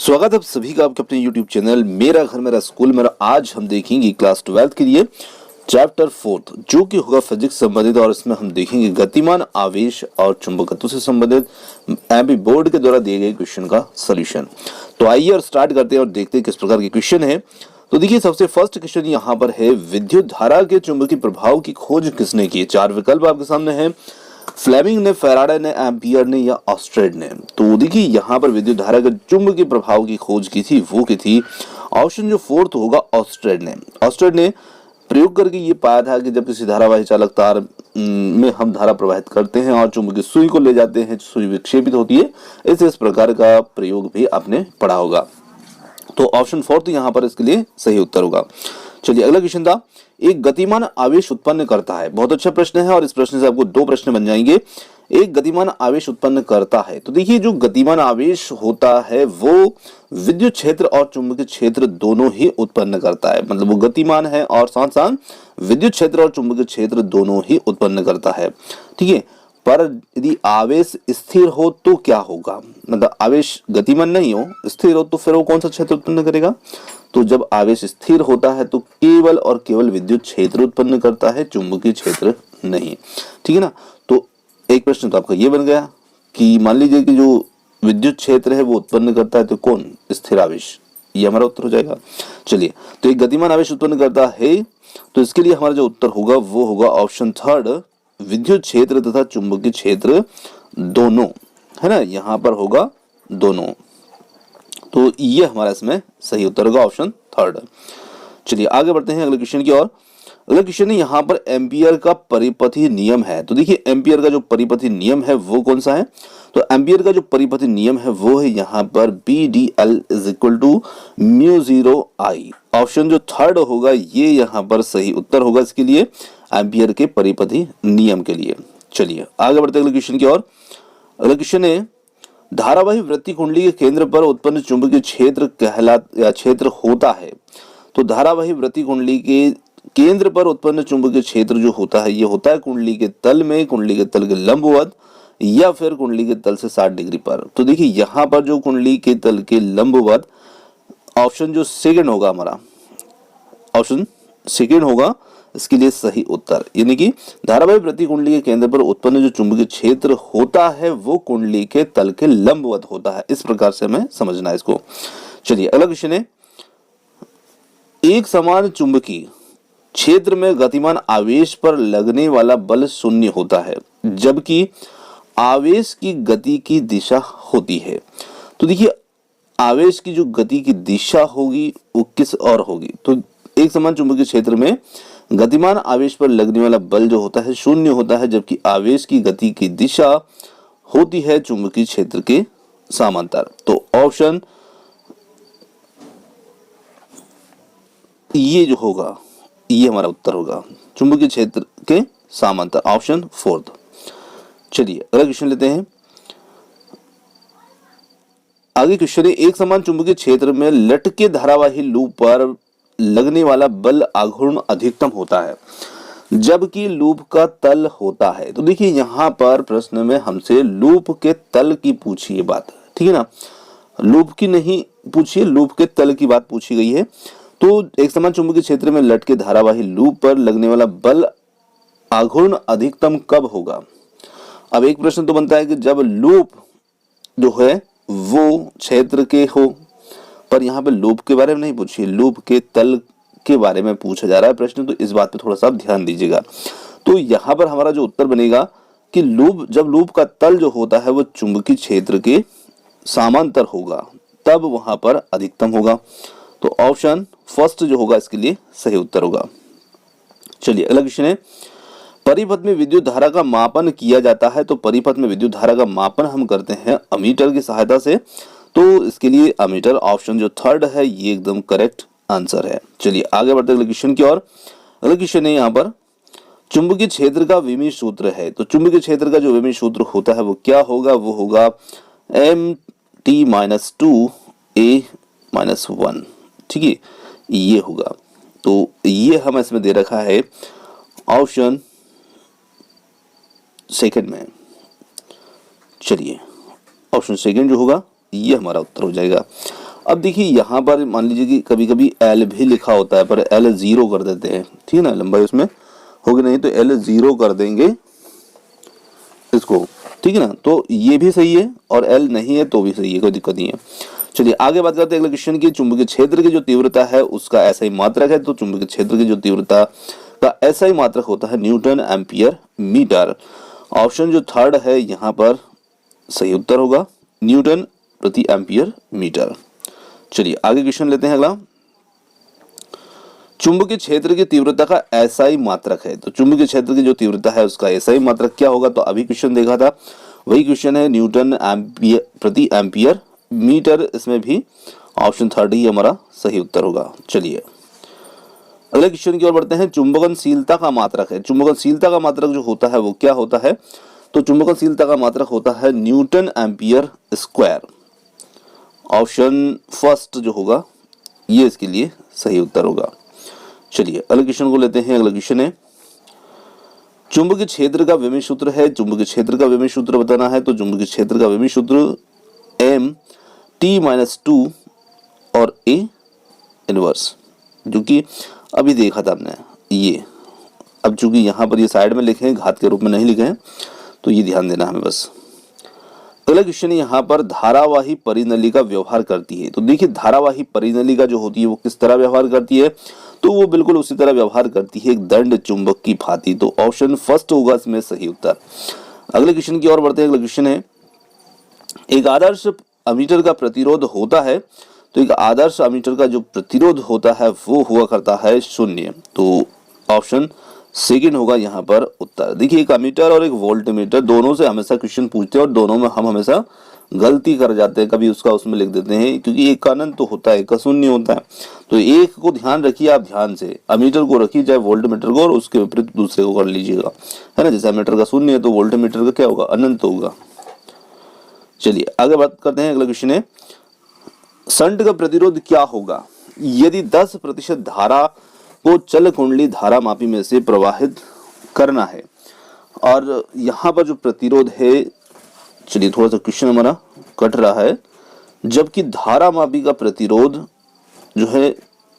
स्वागत है आप सभी का आपके अपने YouTube चैनल मेरा घर मेरा स्कूल मेरा। आज हम देखेंगे क्लास 12 के लिए चैप्टर 4 जो कि होगा फिजिक्स संबंधित, और इसमें हम देखेंगे गतिमान आवेश और चुंबकत्व से संबंधित एमपी बोर्ड के द्वारा दिए गए क्वेश्चन का सॉल्यूशन। तो आइए और स्टार्ट करते हैं और देखते हैं किस प्रकार के क्वेश्चन है। तो देखिए, सबसे फर्स्ट क्वेश्चन यहाँ पर है, विद्युत धारा के चुंबकीय प्रभाव की खोज किसने की? चार विकल्प आपके सामने है, फ्लेमिंग ने, फैराडे ने, एम्पियर ने या ऑस्ट्रेड ने। तो देखिए, यहाँ पर विद्युत धारा के चुंबकीय प्रभाव की खोज की थी, वो की थी ऑप्शन जो फोर्थ होगा ऑस्ट्रेड ने। ऑस्ट्रेड ने प्रयोग करके ये पाया था कि जब किसी धारावाही चालक तार में हम धारा प्रवाहित करते हैं और चुंबकीय सुई को ले जाते हैं, सुई विक्षेपित होती है। इस प्रकार का प्रयोग भी आपने पढ़ा होगा। तो ऑप्शन फोर्थ यहाँ पर इसके लिए सही उत्तर होगा। चलिए, अगला क्वेश्चन था, एक गतिमान आवेश उत्पन्न करता है। बहुत अच्छा प्रश्न है और इस प्रश्न से आपको दो प्रश्न बन जाएंगे। एक गतिमान आवेश उत्पन्न करता है, तो देखिए जो गतिमान आवेश होता है वो विद्युत क्षेत्र और चुंबकीय क्षेत्र दोनों ही उत्पन्न करता है। मतलब वो गतिमान है और साथ साथ विद्युत क्षेत्र और चुंबकीय क्षेत्र दोनों ही उत्पन्न करता है। ठीक है, पर यदि आवेश स्थिर हो तो क्या होगा? मतलब आवेश गतिमान नहीं हो, स्थिर हो, तो फिर वो कौन सा क्षेत्र उत्पन्न करेगा? तो जब आवेश स्थिर होता है तो केवल और केवल विद्युत क्षेत्र उत्पन्न करता है, चुंबकीय क्षेत्र नहीं। ठीक है ना। तो एक प्रश्न तो आपका ये बन गया कि मान लीजिए कि जो विद्युत क्षेत्र है वो उत्पन्न करता है तो कौन? स्थिर आवेश। ये हमारा उत्तर हो जाएगा। चलिए, तो एक गतिमान आवेश उत्पन्न करता है, तो इसके लिए हमारा जो उत्तर होगा वो होगा ऑप्शन थर्ड, विद्युत क्षेत्र तथा चुंबकीय क्षेत्र दोनों, है ना। यहाँ पर होगा दोनों। तो ये हमारा इसमें सही उत्तर होगा ऑप्शन थर्ड। चलिए आगे बढ़ते हैं अगले क्वेश्चन की ओर। अगला क्वेश्चन है, यहाँ पर एम्पियर का परिपथी नियम है। तो देखिए, एम्पियर का जो परिपथी नियम है वो कौन सा है? तो एम्पियर का जो परिपथी नियम है वो है यहाँ पर BDL is equal to mu 0I। Option जो थर्ड होगा ये यहाँ पर सही उत्तर होगा इसके लिए, एम्पियर के परिपथी नियम के लिए। चलिए आगे बढ़ते हैं अगले क्वेश्चन की ओर। अगला क्वेश्चन है, धारावाही वृत्ति कुंडली के केंद्र पर उत्पन्न चुंबकीय क्षेत्र होता है। तो धारावाही वृत्ति कुंडली के केंद्र पर उत्पन्न चुंबकीय क्षेत्र जो होता है ये होता है कुंडली के तल में, कुंडली के तल के लंबवत या फिर कुंडली के तल से 60 डिग्री पर। तो देखिए, यहाँ पर जो कुंडली के तल के लंबवत, ऑप्शन जो सेकंड होगा हमारा, ऑप्शन सेकंड होगा इसके लिए सही उत्तर। यानी कि धारावाही वृत्ति कुंडली के केंद्र पर उत्पन्न जो चुंबकीय क्षेत्र होता है वो कुंडली के तल के लंबवत होता है। इस प्रकार से हमें समझना है इसको। चलिए अगला क्वेश्चन है, एक समान चुंबकीय क्षेत्र में गतिमान आवेश पर लगने वाला बल शून्य होता है जबकि आवेश की गति की दिशा होती है। तो देखिए, आवेश की जो गति की दिशा होगी वो किस और होगी? तो एक समान चुंबकीय क्षेत्र में गतिमान आवेश पर लगने वाला बल जो होता है शून्य होता है, जबकि आवेश की गति की दिशा होती है चुंबकीय क्षेत्र के समांतर। तो ऑप्शन ये जो होगा ये हमारा उत्तर होगा, चुंबकीय क्षेत्र के समांतर, ऑप्शन फोर्थ। चलिए अगला क्वेश्चन लेते हैं। आगे क्वेश्चन है, एक समान चुंबकीय क्षेत्र में लटके धारावाही लूप पर लगने वाला बल आघूर्ण अधिकतम होता है जबकि लूप का तल होता है। तो देखिए, यहाँ पर प्रश्न में हमसे लूप के तल की पूछी है बात, ठीक है ना, लूप की नहीं पूछी है, लूप के तल की बात पूछी गई है। तो एक समान चुंबकीय क्षेत्र में लटके धारावाही लूप पर लगने वाला बल आघूर्ण अधिकतम कब होगा? अब एक प्रश्न तो बनता है कि जब लूप जो है वो क्षेत्र के हो, पर यहाँ पे लूप के बारे में नहीं पूछिए, लूप के तल के बारे में पूछा जा रहा है प्रश्न। तो इस बात पे थोड़ा सा ध्यान दीजिएगा। तो यहाँ पर हमारा जो उत्तर बनेगा कि जब लूप का तल जो होता है वो चुंबकीय क्षेत्र के समांतर होगा तब वहां पर अधिकतम होगा। तो ऑप्शन फर्स्ट जो होगा इसके लिए सही उत्तर होगा। चलिए अगला क्वेश्चन है, परिपथ में विद्युत धारा का मापन किया जाता है। तो परिपथ में विद्युत धारा का मापन हम करते हैं अमीटर की सहायता से। तो इसके लिए अमीटर, ऑप्शन जो थर्ड है ये एकदम करेक्ट आंसर है। चलिए आगे बढ़ते हैं अगले क्वेश्चन की ओर। अगला क्वेश्चन है यहाँ पर, चुंबकीय क्षेत्र का विमीय सूत्र है। तो चुंबकीय क्षेत्र का जो विमीय सूत्र होता है वो क्या होगा? वो होगा MT-2A-1। ठीक है, ये होगा। तो ये हम इसमें दे रखा है ऑप्शन सेकंड में। चलिए ऑप्शन सेकंड जो होगा ये हमारा उत्तर हो जाएगा। अब देखिए यहाँ पर मान लीजिए कि कभी कभी एल भी लिखा होता है पर एल 0 कर देते हैं, ठीक है ना, लंबाई उसमें होगी नहीं तो एल 0 कर देंगे इसको, ठीक है ना, तो ये भी सही है और एल नहीं है तो भी सही है, कोई दिक्कत नहीं है। चलिए आगे बात करते हैं अगले क्वेश्चन की। चुंबकीय क्षेत्र की जो तीव्रता है उसका ऐसा ही मात्रक है, तो चुंबकीय क्षेत्र की जो तीव्रता का ऐसा ही मात्रक होता है न्यूटन एम्पियर मीटर। ऑप्शन जो थर्ड है यहाँ पर सही उत्तर होगा, न्यूटन प्रति एम्पियर मीटर। चलिए आगे क्वेश्चन लेते हैं अगला। चुंबकीय क्षेत्र की तीव्रता का ऐसा ही मात्रक है, तो चुंबकीय क्षेत्र की जो तीव्रता है उसका ऐसा ही मात्रक क्या होगा, तो अभी क्वेश्चन देखा था वही क्वेश्चन है, न्यूटन एम्पियर प्रति एम्पियर मीटर। इसमें भी ऑप्शन थर्ड ही हमारा सही उत्तर होगा। चलिए अगले क्वेश्चन की ओर बढ़ते हैं। चुंबकनशीलता का मात्रक है, चुंबकनशीलता का मात्रक जो होता है वो क्या होता है, तो चुंबकनशीलता का मात्रक होता है Newton ampere square. Option first जो होगा ये इसके लिए सही उत्तर होगा। चलिए अगले क्वेश्चन को लेते हैं। अगला क्वेश्चन है चुंबकीय क्षेत्र का विमेय सूत्र है, चुंबकीय क्षेत्र का विमेय सूत्र बताना है, तो चुंबकीय क्षेत्र का विमेय सूत्र एम टी माइनस 2 और ए इनवर्स, जो कि अभी देखा था हमने ये। अब चूंकि यहाँ पर ये साइड में लिखे हैं, घात के रूप में नहीं लिखे हैं, तो ये ध्यान देना हमें बस। अगला क्वेश्चन यहाँ पर धारावाही परिनली का व्यवहार करती है, तो देखिए धारावाही परिनली का जो होती है वो किस तरह व्यवहार करती है, तो वो बिल्कुल उसी तरह व्यवहार करती है एक दंड चुंबक की भांति, तो ऑप्शन फर्स्ट होगा इसमें सही उत्तर। अगले क्वेश्चन की ओर बढ़ते हैं। अगला क्वेश्चन है एक आदर्श अमीटर का प्रतिरोध होता है, तो एक आदर्श अमीटर का जो प्रतिरोध होता है वो हुआ करता है 0, तो ऑप्शन सेकंड होगा यहाँ पर उत्तर। देखिए एक अमीटर और एक वोल्टमीटर दोनों से हमेशा क्वेश्चन पूछते हैं और दोनों में हम हमेशा गलती कर जाते हैं, कभी उसका उसमें लिख देते हैं, क्योंकि एक का अनंत तो होता है एक का शून्य होता है, तो एक को ध्यान रखिए आप ध्यान से, अमीटर को रखिए चाहे वोल्टमीटर को, और उसके विपरीत दूसरे को कर लीजिएगा, है ना। जैसे अमीटर का शून्य है तो वोल्टमीटर का क्या होगा, अनंत होगा। चलिए आगे बात करते हैं। अगला क्वेश्चन है शंट का प्रतिरोध क्या होगा यदि 10% धारा को चल कुंडली धारा मापी में से प्रवाहित करना है, और यहाँ पर जो प्रतिरोध है, चलिए थोड़ा सा क्वेश्चन हमारा कट रहा है, जबकि धारा मापी का प्रतिरोध जो है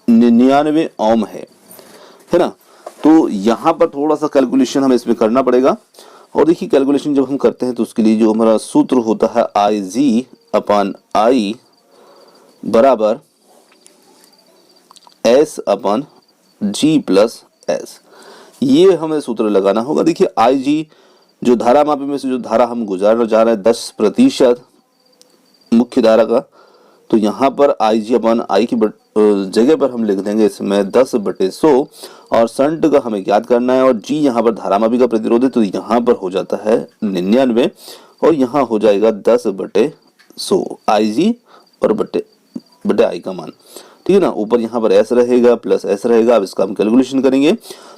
99 ओम है ना, तो यहाँ पर थोड़ा सा कैलकुलेशन हमें इसमें करना पड़ेगा। और देखिए कैलकुलेशन जब हम करते हैं तो उसके लिए जो हमारा सूत्र होता है IG/I बराबर S/G+S, ये हमें सूत्र लगाना होगा। देखिए IG जो धारा मापी में से जो धारा हम गुजारना जा रहे हैं 10% मुख्य धारा का, तो यहाँ पर IG/I की जगह पर हम लिख देंगे इसमें 10/100, और शंट का हमें याद करना है, और G यहाँ पर धारा मापी का प्रतिरोध है, तो यहाँ पर हो जाता है 99 और यहाँ हो जाएगा 10/100 IG और बटे I का मान, ठीक है ना। ऊपर यहाँ पर S रहेगा प्लस S रहेगा। अब इसका हम कैलकुलेशन करेंगे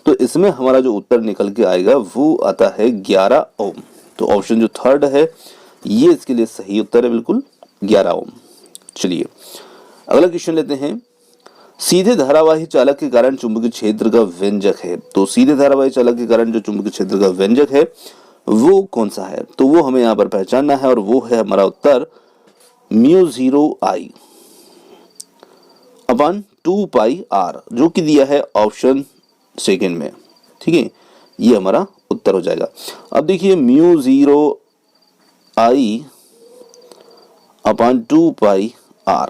तो इसमें हमारा जो उत्तर निकल के आएगा वो आता है 11 ओम, तो ऑप्शन जो थर्ड है ये इसके लिए सही उत्तर है, बिल्कुल 11 ओम। चलिए अगला क्वेश्चन लेते हैं। सीधे धारावाही चालक के कारण चुंबकीय क्षेत्र का व्यंजक है, तो सीधे धारावाही चालक के कारण जो चुंबकीय क्षेत्र का व्यंजक है वो कौन सा है, तो वो हमें यहाँ पर पहचानना है, और वो है हमारा उत्तर μ0I अपन 2πr, जो कि दिया है ऑप्शन सेकंड में, ठीक है, ये हमारा उत्तर हो जाएगा। अब देखिए μ0I अपन 2πr,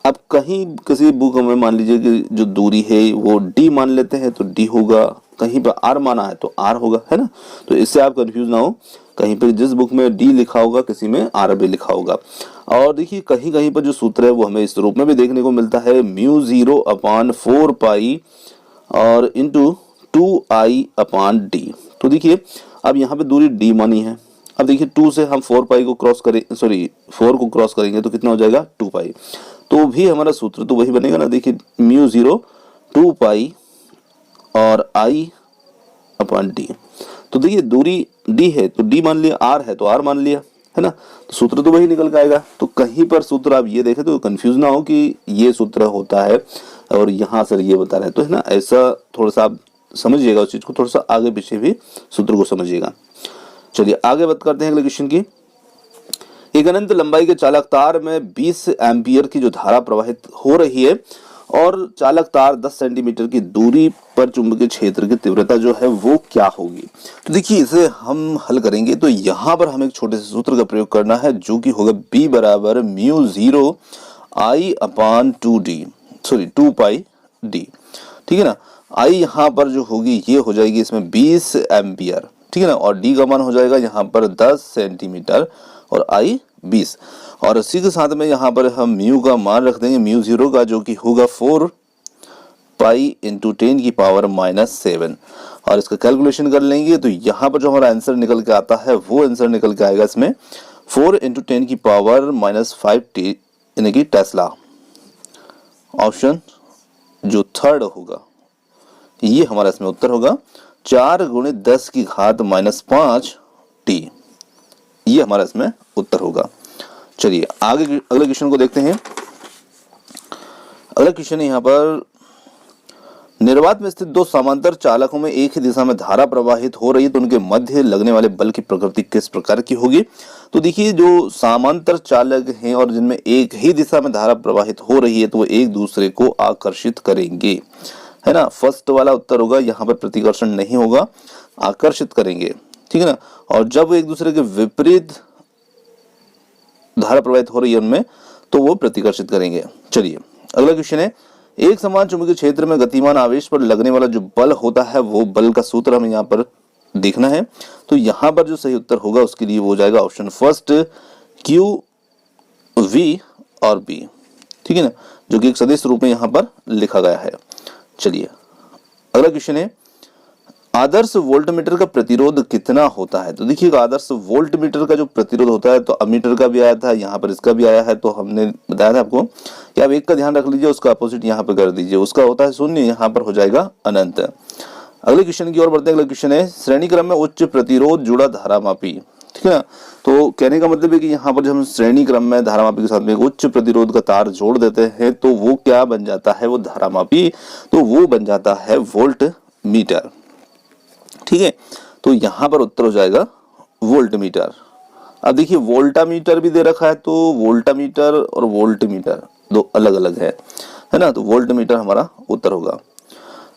अब कहीं किसी बुक में मान लीजिए कि जो दूरी है वो d मान लेते हैं तो d होगा, कहीं पर r माना है तो r होगा, है ना, तो इससे आप कंफ्यूज ना हो, कहीं पर जिस बुक में d लिखा होगा किसी में r भी लिखा होगा। और देखिए कहीं कहीं पर जो सूत्र है वो हमें इस रूप में भी देखने को मिलता है μ0/4π और इंटू 2I/d, तो देखिए अब यहाँ पे दूरी d मानी है, अब देखिए 2 से हम 4π को क्रॉस करें, 4 को क्रॉस करेंगे तो कितना हो जाएगा 2π, तो भी हमारा सूत्र तो वही बनेगा ना। देखिए μ0 2π और I/d, तो देखिए दूरी d है तो d मान लिया, r है तो r मान लिया, है ना, तो सूत्र तो वही निकल के आएगा। तो कहीं पर सूत्र आप ये देखें तो कंफ्यूज ना हो कि ये सूत्र होता है और यहाँ सर ये बता रहे हैं, तो है ना, ऐसा थोड़ा सा आप समझिएगा उस चीज को, थोड़ा सा आगे पीछे भी सूत्र को समझिएगा। चलिए आगे बात करते हैं अगले क्वेश्चन की। एक अनंत लंबाई के चालक तार में 20 एम्पियर की जो धारा प्रवाहित हो रही है और चालक तार 10 सेंटीमीटर की दूरी पर चुंबकीय क्षेत्र की तीव्रता जो है वो क्या होगी। तो देखिए इसे हम हल करेंगे तो यहाँ पर हमें एक छोटे से सूत्र का प्रयोग करना है जो कि होगा B बराबर mu 0 I upon 2 pi D. ठीक है ना, I यहाँ पर जो होगी ये हो जाएगी इसमें 20 एम्पियर, ठीक है ना, और D का मान हो जाएगा यहाँ पर 10 सेंटीमीटर और I 20। और इसी के साथ में यहाँ पर हम म्यू का मान रख देंगे म्यू 0 का जो कि होगा 4 पाई इंटू 10 की पावर -7 और इसका कैलकुलेशन कर लेंगे तो यहाँ पर जो हमारा आंसर निकल के आता है वो आंसर निकल के आएगा इसमें 4 इंटू 10 की पावर -5 यानी कि टेस्ला। ऑप्शन जो थर्ड होगा ये हमारा इसमें उत्तर होगा 4 गुणे 10 की घात -5 टी, ये हमारा इसमें उत्तर होगा। चलिए आगे अगले क्वेश्चन को देखते हैं। अगला क्वेश्चन है यहाँ पर निर्वात में स्थित दो समांतर चालकों में एक ही दिशा में धारा प्रवाहित हो रही है तो उनके मध्य लगने वाले बल की प्रकृति किस प्रकार की होगी। तो देखिए जो समांतर चालक हैं और जिनमें एक ही दिशा में धारा प्रवाहित हो रही है तो वो एक दूसरे को आकर्षित करेंगे, है ना। फर्स्ट वाला उत्तर होगा, यहाँ पर प्रतिकर्षण नहीं होगा, आकर्षित करेंगे, ठीक है ना। और जब वो एक दूसरे के विपरीत धारा प्रवाहित हो रही है उनमें तो वो प्रतिकर्षित करेंगे। चलिए अगला क्वेश्चन है एक समान चुंबकीय क्षेत्र में गतिमान आवेश पर लगने वाला जो बल होता है वो बल का सूत्र हमें यहाँ पर देखना है। तो यहाँ पर जो सही उत्तर होगा उसके लिए वो हो जाएगा ऑप्शन फर्स्ट क्यू वी और बी, ठीक है ना, जो कि एक सदिश रूप में यहाँ पर लिखा गया है। चलिए अगला क्वेश्चन है आदर्श वोल्टमीटर का प्रतिरोध कितना होता है। तो देखिए आदर्श वोल्टमीटर का जो प्रतिरोध होता है तो अमीटर का भी आया था, यहाँ पर इसका भी आया है, तो हमने बताया था आपको कि आप एक का ध्यान रख लीजिए उसका अपोजिट यहाँ पर कर दीजिए, उसका होता है 0, यहाँ पर हो जाएगा अनंत। अगले क्वेश्चन की ओर बढ़ते हैं। अगला क्वेश्चन है श्रेणी क्रम में उच्च प्रतिरोध जुड़ा धारामापी, ठीक है ना। तो कहने का मतलब है कि यहाँ पर जब हम श्रेणी क्रम में धारामापी के साथ में एक उच्च प्रतिरोध का तार जोड़ देते हैं तो वो क्या बन जाता है, वो धारामापी, तो वो बन जाता है वोल्ट मीटर, ठीक है। तो यहाँ पर उत्तर हो जाएगा वोल्ट मीटर। अब देखिए वोल्टामीटर भी दे रखा है तो वोल्टामीटर और वोल्ट मीटर दो अलग अलग है ना, तो वोल्ट मीटर हमारा उत्तर होगा।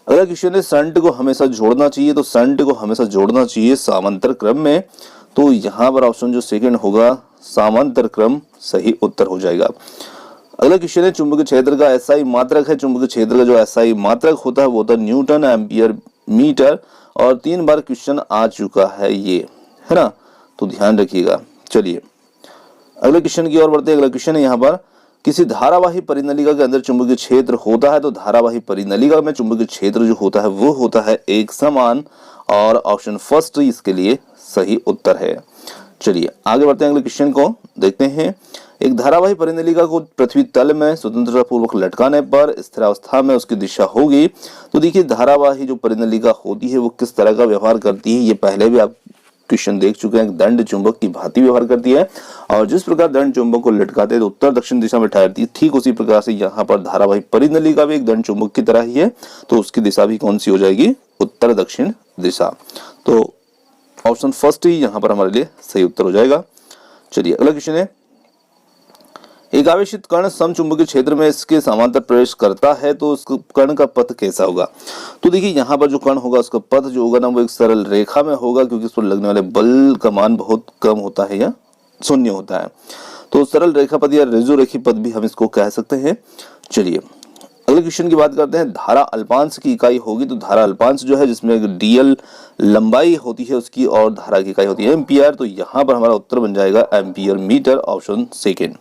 अगला क्वेश्चन है संट को हमेशा जोड़ना चाहिए, तो संट को हमेशा जोड़ना चाहिए समांतर क्रम में, तो यहाँ पर ऑप्शन जो सेकंड होगा समांतर क्रम सही उत्तर हो जाएगा। अगला क्वेश्चन है चुंबकीय क्षेत्र का एसआई मात्रक है, चुंबकीय क्षेत्र का जो एसआई मात्रक होता है वो होता है न्यूटन एम्पियर मीटर, और 3 बार क्वेश्चन आ चुका है ये, है ना, तो ध्यान रखिएगा। चलिए अगले क्वेश्चन की ओर बढ़ते हैं। अगला क्वेश्चन है यहाँ पर किसी धारावाही परिनलिका के अंदर चुंबकीय क्षेत्र होता है, तो धारावाही परिनलिका में चुंबकीय क्षेत्र जो होता है वो होता है एक समान, और ऑप्शन फर्स्ट इसके लिए सही उत्तर है। चलिए आगे बढ़ते हैं, अगले क्वेश्चन को देखते हैं। एक धारावाही परिनलिका को पृथ्वी तल में स्वतंत्रता पूर्वक लटकाने पर स्थिरावस्था में उसकी दिशा होगी। तो देखिए धारावाही जो परिनलिका होती है वो किस तरह का व्यवहार करती है, ये पहले भी आप क्वेश्चन देख चुके हैं। दंड चुंबक की भांति व्यवहार करती है, और जिस प्रकार दंड चुंबक को लटकाते हैं तो उत्तर दक्षिण दिशा में ठहरती है, ठीक उसी प्रकार से यहाँ पर धारावाही परिनलिका भी एक दंड चुंबक की तरह ही है, तो उसकी दिशा भी कौन सी हो जाएगी, उत्तर दक्षिण दिशा। तो ऑप्शन फर्स्ट ही यहाँ पर हमारे लिए सही उत्तर हो जाएगा। चलिए अगला क्वेश्चन है एक आवेशित कण समचुंबकीय क्षेत्र में इसके समांतर प्रवेश करता है तो उस कण का पथ कैसा होगा। तो देखिए यहाँ पर जो कण होगा उसका पथ जो होगा ना वो एक सरल रेखा में होगा, क्योंकि उस पर लगने वाले बल का मान बहुत कम होता है या 0 होता है, तो सरल रेखा पथ या रेजो रेखी पथ भी हम इसको कह सकते हैं। चलिए अगले क्वेश्चन की बात करते हैं। धारा अल्पांश की इकाई होगी, तो धारा अल्पांश जो है जिसमें डीएल लंबाई होती है उसकी और धारा की इकाई होती है एम्पियर, तो यहाँ पर हमारा उत्तर बन जाएगा एम्पियर मीटर, ऑप्शन सेकेंड।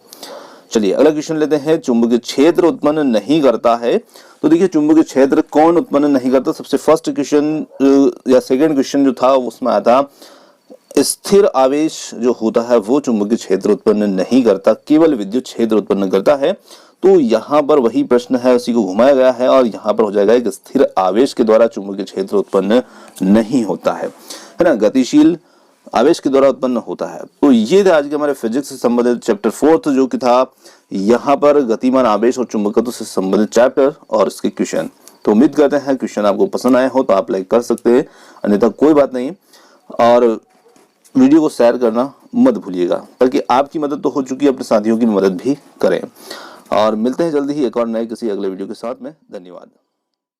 चलिए अगला क्वेश्चन लेते हैं। चुंबकीय क्षेत्र उत्पन्न नहीं करता है, तो देखिए चुंबकीय क्षेत्र कौन उत्पन्न नहीं करता। सबसे फर्स्ट क्वेश्चन या सेकंड क्वेश्चन जो था उसमें आया था स्थिर आवेश जो होता है वो चुंबकीय क्षेत्र उत्पन्न नहीं करता, केवल विद्युत क्षेत्र उत्पन्न करता है। तो यहाँ पर वही प्रश्न है, उसी को घुमाया गया है, और यहाँ पर हो जाएगा एक स्थिर आवेश के द्वारा चुंबकीय क्षेत्र उत्पन्न नहीं होता है ना, गतिशील आवेश के द्वारा उत्पन्न होता है। तो ये थे आज के हमारे फिजिक्स से संबंधित चैप्टर 4 जो कि था यहाँ पर गतिमान आवेश और चुंबकत्व से संबंधित चैप्टर और इसके क्वेश्चन। तो उम्मीद करते हैं क्वेश्चन आपको पसंद आए हो तो आप लाइक कर सकते हैं, अन्यथा कोई बात नहीं। और वीडियो को शेयर करना मत भूलिएगा, बल्कि आपकी मदद तो हो चुकी है, अपने साथियों की मदद भी करें। और मिलते हैं जल्दी ही एक और नए किसी अगले वीडियो के साथ में। धन्यवाद।